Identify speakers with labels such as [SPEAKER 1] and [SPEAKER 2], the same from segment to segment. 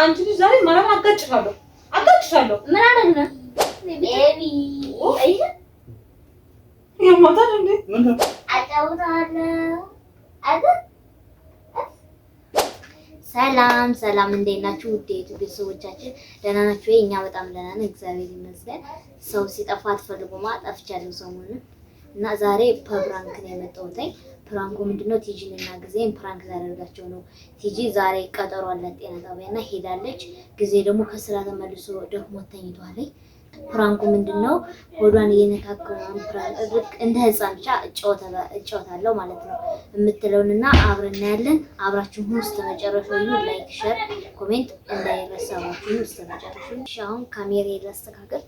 [SPEAKER 1] አንቺ ልጅ ዛሬ ማረም አጋጭሻለሁ። ምን አደረግነ? ቤቢ አይ የማታል እንዴ? ምን ነው አጫውታለሁ አይደል? ሰላም እንዴት ናችሁ? ውዴቱ ቤተሰቦቻችን ደህና ናችሁ? እኛ በጣም ደህና ነን፣ እግዚአብሔር ይመስገን። ሰው ሲጠፋ አትፈልጉማ። ጠፍቻለሁ ሰሞኑን እና ዛሬ ፕራንክ ነው የመጣሁት። ፕራንኩ ምንድነው? ቲጂንና ጊዜን ፕራንክ ላደርጋቸው ነው። ቲጂ ዛሬ ቀጠሮ አላት ጤና ጣቢያና ሄዳለች። ጊዜ ደግሞ ከስራ ተመልሶ ደግሞ ተኝቷል። ፕራንኩ ምንድነው? ሆዷን እየነካከው ፕራንክ እንደ ህፃን ብቻ እጫወታለሁ ማለት ነው የምትለውንና አብረን እናያለን። አብራችሁ ሁሉ እስከ መጨረሻው ይሁን። ላይክ፣ ሼር፣ ኮሜንት እንዳይረሳችሁ እስከ መጨረሻው። እሺ አሁን ካሜራዬን ላስተካክል።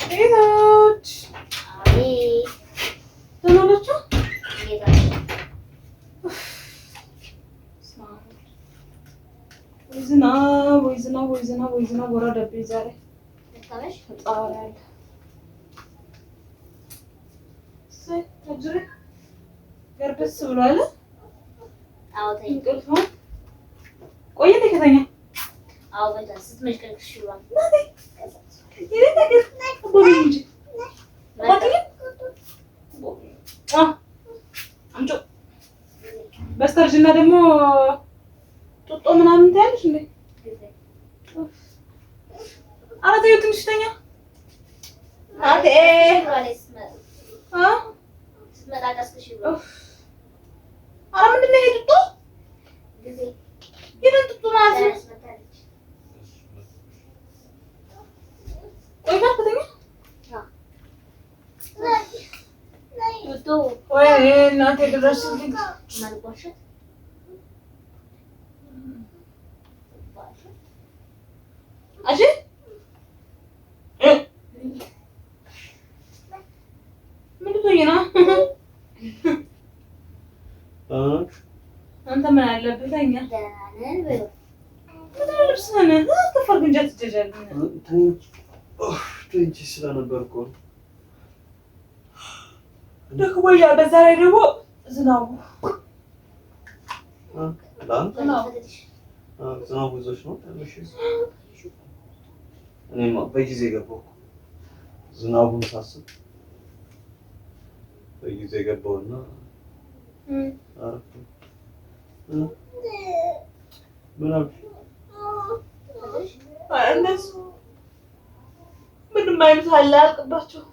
[SPEAKER 1] ሄሎች ተናላችሁ ወይ ዝናብ ወረደብኝ ዛሬ ተጣራለ ሰጅሪ ገርደስ ብሏል። እንቅልፍ ቆየ ከተኛ ስትመሽቀልሽ ይሏል በስተርጅና ደግሞ ጡጦ ምናምን ታያለሽ እንዴ? ኧረ ተይው ትንሽ ተኛ። ኧረ ምንድን ነው ይሄ ጡጦ? የምን ጡጦ ማለት ነው? እናቴ ድረስልኝ። አንተ ምን አለብህ? ተኛ ስለነበርኩ ደክሞኛል። በዛ ላይ ደግሞ ዝናቡ ይዞሽ ነው። እኔማ በጊዜ ገባሁ። ዝናቡን ሳስብ በጊዜ ገባሁና እነሱ ምንም አይነት አለ አያልቅባቸው።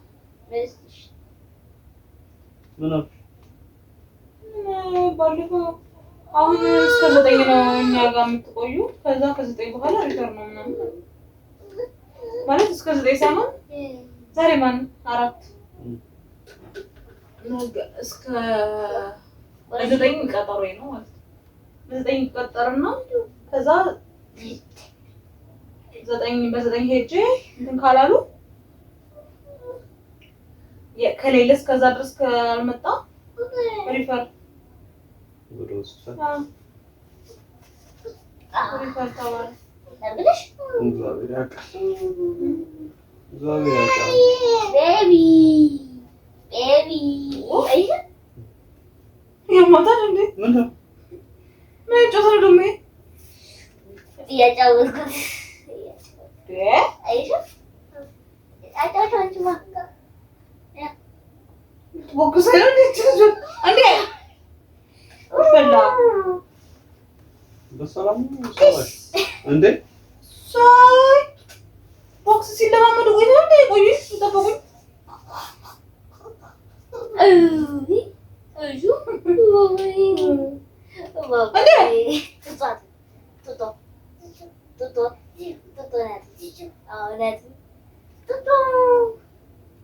[SPEAKER 1] ባለፈው አሁን እስከ 9 ነው እኛ ጋር የምትቆዩ። ከዛ ከ9 በኋላ ሪተርን ነው ምናምን ማለት እስከ 9 ሳይሆን ዛሬ ማን 4 እስከ 9 ቀጠሮ ነው ማለት ነው። 9 ቀጠርና ከዛ 9 ሄጄ እንትን ካላሉ ከሌለ እስከዛ ድረስ ካልመጣ ሪፈር ተባለ። የማታል እንዴ? ምንድን ነው የምትጫወተው ደግሞ? እያጫወትኩት
[SPEAKER 2] በሰላም እንዴ?
[SPEAKER 1] ቦክስ ሲለማመዱ ቆይቶ እንዴ? ቆይሽ ተጠበቁኝ።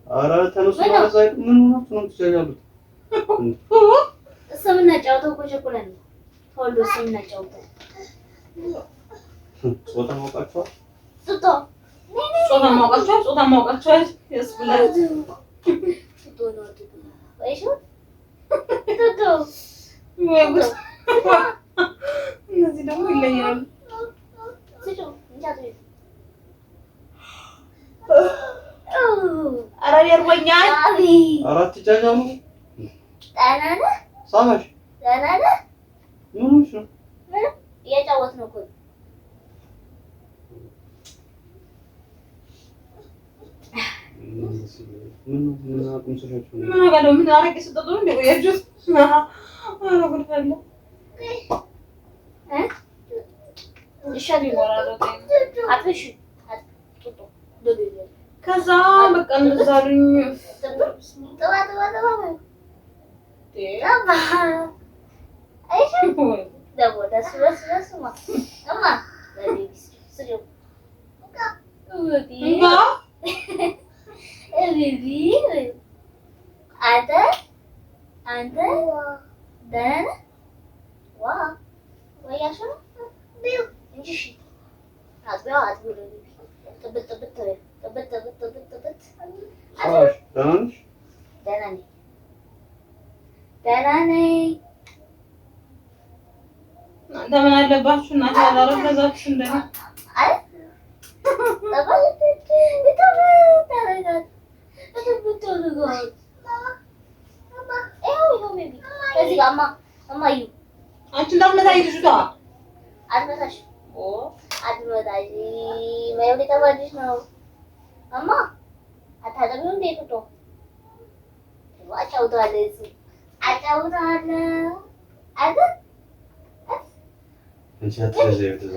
[SPEAKER 2] ኧረ ተነሱ ማለት አይደል? ምን ሆናችሁ ነው የምትጃጃሉት?
[SPEAKER 1] የምናጫውተው እኮ ቸኩለን ነው። ሁሉ የምናጫውተው
[SPEAKER 2] ጾታ ማውቃችኋል?
[SPEAKER 1] ጾታ ማውቃችኋል ያስብላል።
[SPEAKER 3] እነዚህ ደግሞ ይለያሉ። ኧረ ይርቦኛል።
[SPEAKER 2] አራት ጃጃሙ ሳማሽ ምን ሆነሽ ነው?
[SPEAKER 1] እየጫወት ነው እኮ
[SPEAKER 2] ምን አቁምሽላችሁ?
[SPEAKER 3] ምን አውቃለሁ። ምን አረቄ ስጠጡ እንደ ቆያችሁት? ኧረ ጉድ ፈላ። ይሻል ይኖራል። ከዛ በቃ እንደዛ አሉኝ።
[SPEAKER 1] አንተ ደህና ነህ? ዋ ወያሽ ነው እንጂ እሺ አጥቢያው አጥቢው ጥብጥ
[SPEAKER 2] ሳማሽ ደህና ነሽ?
[SPEAKER 1] ደህና ነኝ።
[SPEAKER 3] እናንተ ምን አለባችሁ? እናቴ ያላረፈዛችሁ እንደኔ
[SPEAKER 1] አይ
[SPEAKER 3] አንቺ እንዳትመታኝ ልጅቷ።
[SPEAKER 1] አትመታሽ አትመታሽ ማየው ሊተባልሽ ነው። እማ አታጠቢው እንዴ? ፎቶ አጫውተዋለሁ እዚህ አጫውተዋለሁ አይደል?
[SPEAKER 2] አንቺ አትዘይ ወደዛ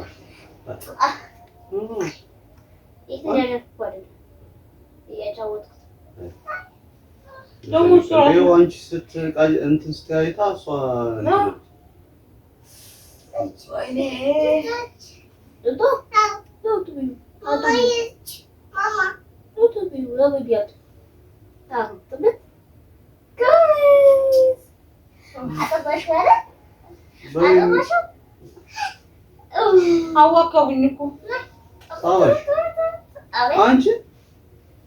[SPEAKER 3] ደግሞ እሷ
[SPEAKER 2] አንቺ ስትቃይ እንትን ስትያይታ እሷ
[SPEAKER 3] ወይኔ አዋካቡኝ እኮ
[SPEAKER 2] ሳማሽ አንቺ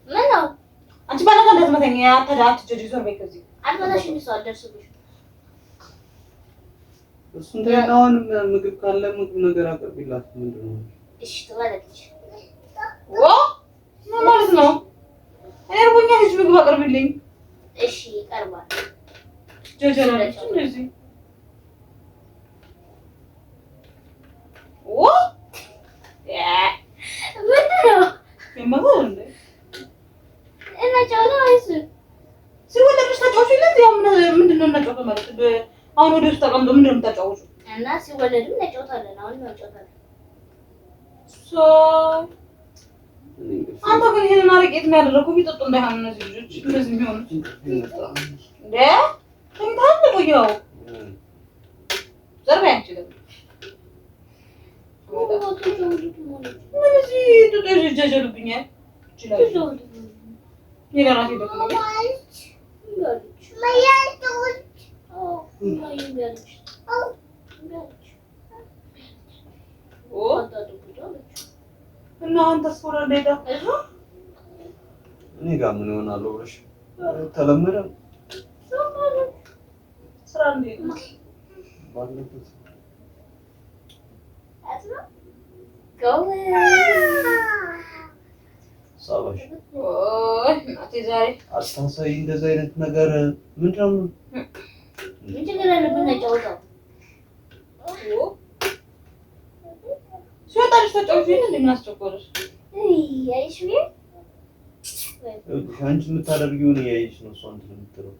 [SPEAKER 1] ምን ነው
[SPEAKER 3] አንቺ ባለጋ እንዳትመታኝ። አትጀጂ ዞር በይ ከዚህ።
[SPEAKER 1] አልመታሽም። እሷ አልደርስብሽ
[SPEAKER 2] እሱን ተይና አሁን ምግብ ካለ ምግብ ነገር አቅርቢላት። ምንድን ነው?
[SPEAKER 1] እሺ ትበላለች።
[SPEAKER 3] ምን ማለት ነው? እኔ እርቦኛል፣ ልጅ ምግብ አቅርቢልኝ።
[SPEAKER 1] እሺ ይቀርባል።
[SPEAKER 3] ጀጀናለች እንደዚህ
[SPEAKER 1] ምንድን ነው
[SPEAKER 3] የማታው እንዴ?
[SPEAKER 1] እና ጫወታ ወይስ
[SPEAKER 3] ሲወለድሽ ታጫውቹ ይለት ያው ምንድን ነው እናጫውተው ማለት አሁን ወደ ውስጥ ተቀምጦ ምንድን ነው የምታጫውቹ?
[SPEAKER 1] እና ሲወለድም እናጫውታለን። አሁን እናጫውታለን።
[SPEAKER 3] አንተ ግን ይሄንን አረቄት ነው ያደረኩት ቢጠጡ እንዳይሆን እነዚህ ልጆች እንደዚህ የሚሆኑት እንዴ? ተምታን ነው ያው ዘርባ ያንችላል ምን እዚህ ጡጦች ይጃጀሉብኛል ይችላል የራሴ ደግሞ እና አንተስ ወደ ሌላ
[SPEAKER 2] እኔ ጋር ምን ይሆናል ብለሽ ተለመደ
[SPEAKER 3] ስራ እንዴት ነው
[SPEAKER 2] ባለበት ሳባሽ
[SPEAKER 3] እናቴ ዛሬ
[SPEAKER 2] አስታሳይ እንደዚህ አይነት ነገር ምንድን ነው?
[SPEAKER 1] ምን ችግር አለብን? እናጫውተው
[SPEAKER 3] ሲወጣልሽ ተጫውቺ እንዴ? ምን አስቸኮለሽ?
[SPEAKER 1] አይሽ
[SPEAKER 2] አንቺ የምታደርጊውን እያየሽ ነው እሷ እንትን የምትለው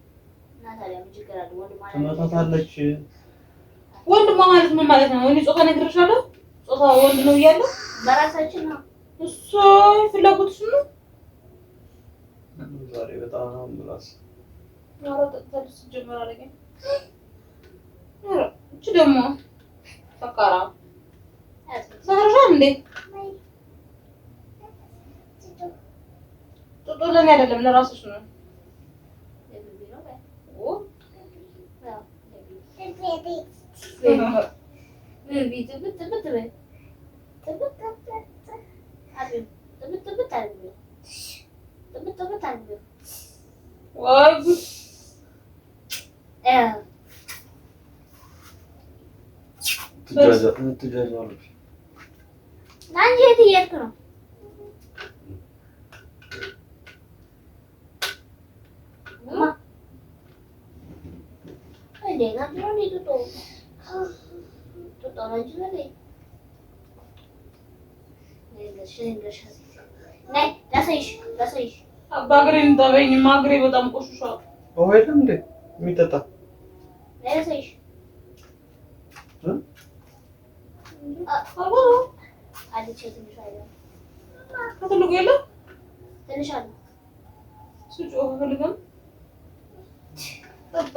[SPEAKER 1] እና ታዲያ ምን ችግር አለ?
[SPEAKER 2] ትመታታለች።
[SPEAKER 3] ወንድሟ ማለት ምን ማለት ነው? እኔ ጾታ ነግሬሻለሁ። ጾታ ወንድ ነው እያለ
[SPEAKER 1] በራሳችን ነው
[SPEAKER 3] እሷ ፍላጎትሽ ነው።
[SPEAKER 2] ዛሬ በጣም ምላስ
[SPEAKER 3] ተልስ ጀመር አለኝ። እቺ ደግሞ ፈካራ ሰራሻል እንዴ? ጡጦ ለኔ አይደለም ለራስሽ ነው። ወይ ጉድ
[SPEAKER 2] ትጃጃለሽ።
[SPEAKER 1] አንቺ የት እየሄድክ ነው?
[SPEAKER 3] አባ እግሬን ጠበኝ። እግሬ በጣም ቆሽሿል።
[SPEAKER 2] ውሃ የለም እንዴ የሚጠጣ? ከትልቁ የለም
[SPEAKER 1] ትንሽ አለ።
[SPEAKER 3] ስጮህ ፈልገም ጠጣ።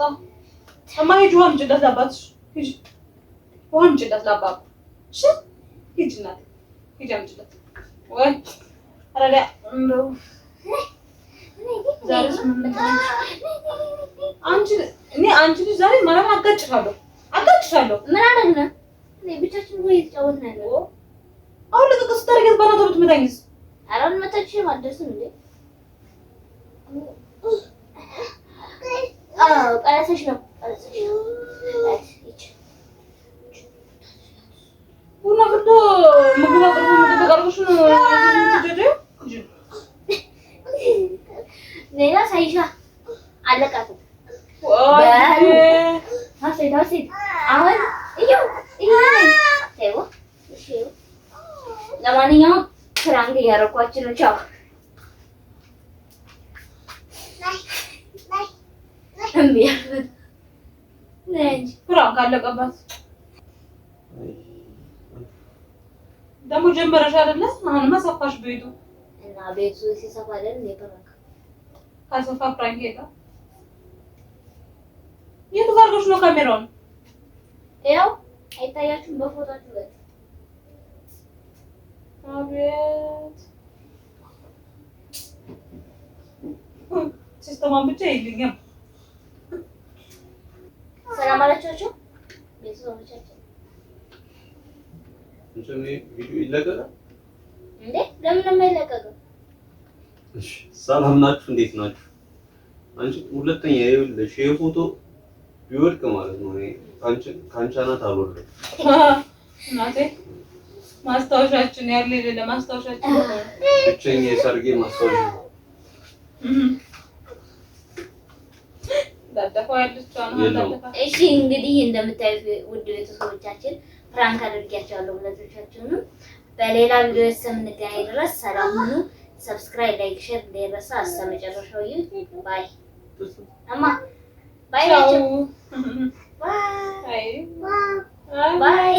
[SPEAKER 3] እማ ሂጂ ውሃ አምጪለት ለአባትሽ። ሂጂ ውሃ አምጪለት ለአባቱ። እሺ ሂጂ እናቴ ሂጂ አምጪለት። ወይ አረዳ እንደው ዛሬስ ምን አንቺ ልጅ ዛሬ ማለት አጋጭሻለሁ።
[SPEAKER 1] ምን አደረግን? እኔ ብቻችን ወይ ተጫወትን ያለው
[SPEAKER 3] አሁን ለቀቅ ስታደርጊያት ባናቷ ብትመታኝስ?
[SPEAKER 1] ኧረ አልመታችሽም። አትደርስም እንዴ? ቀለሰሽ ነው
[SPEAKER 3] ቡና ፍልቶ ምግብ አቅርቦ ምግብ አቅርቦሽ ነው የምትጀጀው?
[SPEAKER 1] ሌላ ሳይሻ አለቃትም። ታሴት አሁን ለማንኛውም ፍራንክ እያደረኳችሁ ነው። ቻው
[SPEAKER 3] ፍራንክ አለቀባት ደግሞ ጀመረሽ አይደለ? አሁንማ ሰፋሽ ቤቱ
[SPEAKER 1] እና ቤቱ ሲሰፋ አይደል ፍራንክ
[SPEAKER 3] ካልሰፋ ፍራንክ የለም። የቱ ጋር አድርገሽ ነው ካሜራውን?
[SPEAKER 1] ያው አይታያችሁም በፎቶአችሁ ላይ።
[SPEAKER 3] አቤት ሲስተማን ብቻ ይልኛል።
[SPEAKER 1] ሰላም አላችሁ ቤተሰቦቻችን።
[SPEAKER 2] እንትን ቪዲዮ ይለቀቃል
[SPEAKER 1] እንዴ? ለምን ነው የማይለቀቀው?
[SPEAKER 2] እሺ ሰላም ናችሁ? እንዴት ናችሁ? አንቺ ሁለተኛ ይኸውልሽ ይሄ ፎቶ ቢወድቅ ማለት ነው ካንቺ ናት አልወርድም።
[SPEAKER 3] እናቴ ማስታወሻችን ያለ የሌለ ማስታወሻችን
[SPEAKER 2] ብቸኛ የሰርጌ ማስታወሻ
[SPEAKER 3] ዳዳፋው ያለችው ዳዳፋ።
[SPEAKER 1] እሺ እንግዲህ እንደምታዩት ውድ ቤተሰቦቻችን ፍራንክ አድርጊያቸዋለሁ ሁለቶቻችሁንም። በሌላ ቪዲዮ እስከምንገናኝ ድረስ ሰላም ሁኑ። ሰብስክራይብ፣ ላይክ፣ ሼር እንዳይረሳ። እስከመጨረሻው ይሁን። ባይ አማ ባይ ናቸው። ባይ ባይ